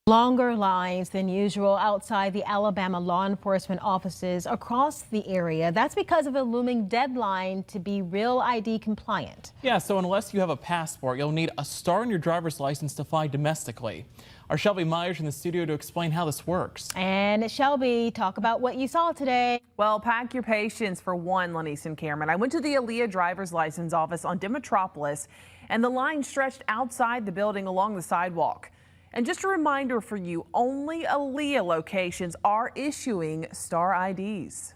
Longer lines than usual outside the Alabama law enforcement offices across the area. That's because of a looming deadline to be Real ID compliant. Yeah, so unless you have a passport, you'll need a star on your driver's license to fly domestically. Our Shelby Myers in the studio to explain how this works. And Shelby, talk about what you saw today. Well, pack your patience for one, Lenise and Cameron. I went to the ALEA driver's license office on Demetropolis, and the line stretched outside the building along the sidewalk. And just a reminder for you, only ALEA locations are issuing star IDs.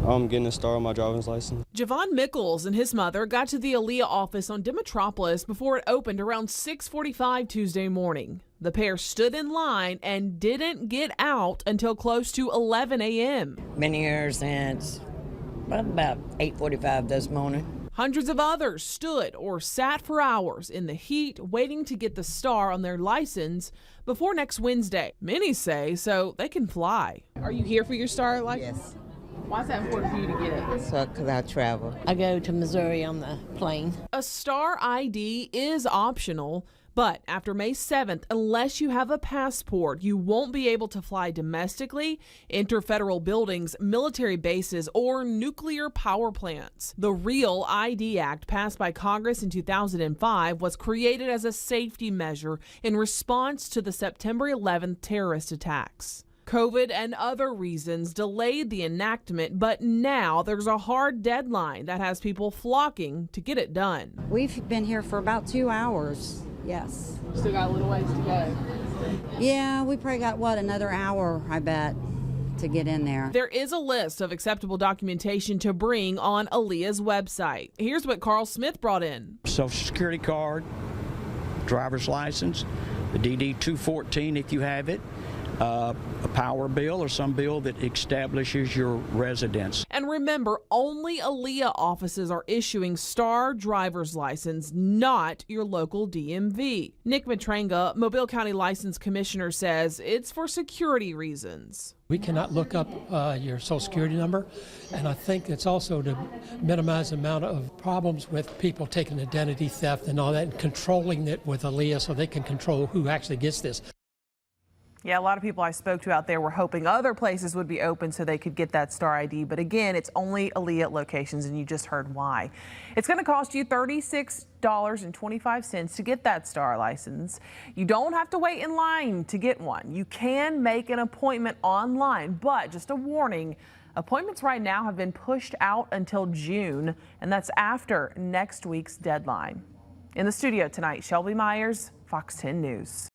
I'm getting a star on my driver's license. Javon Mickles and his mother got to the ALEA office on Demetropolis before it opened around 6:45 Tuesday morning. The pair stood in line and didn't get out until close to 11 a.m. Been here since about 8:45 this morning. Hundreds of others stood or sat for hours in the heat waiting to get the star on their license before next Wednesday. Many say so they can fly. Are you here for your star license? Yes. Why is that important for you to get it? So, because I travel. I go to Missouri on the plane. A star ID is optional, but after May 7th, unless you have a passport, you won't be able to fly domestically, enter federal buildings, military bases, or nuclear power plants. The Real ID Act, passed by Congress in 2005, was created as a safety measure in response to the September 11th terrorist attacks. COVID and other reasons delayed the enactment, but now there's a hard deadline that has people flocking to get it done. We've been here for about 2 hours. Yes. Still got a little ways to go. Yeah, we probably got, another hour, I bet, to get in there. There is a list of acceptable documentation to bring on ALEA's website. Here's what Carl Smith brought in. Social Security card, driver's license, the DD-214 if you have it, a power bill or some bill that establishes your residence. And remember, only ALEA offices are issuing star driver's license, not your local DMV. Nick Matranga, Mobile County License Commissioner, says it's for security reasons. We cannot look up your social security number, and I think it's also to minimize the amount of problems with people taking identity theft and all that, and controlling it with ALEA so they can control who actually gets this. Yeah, a lot of people I spoke to out there were hoping other places would be open so they could get that star ID. But again, it's only ALEA locations, and you just heard why. It's going to cost you $36.25 to get that star license. You don't have to wait in line to get one. You can make an appointment online, but just a warning, appointments right now have been pushed out until June, and that's after next week's deadline. In the studio tonight, Shelby Myers, Fox 10 News.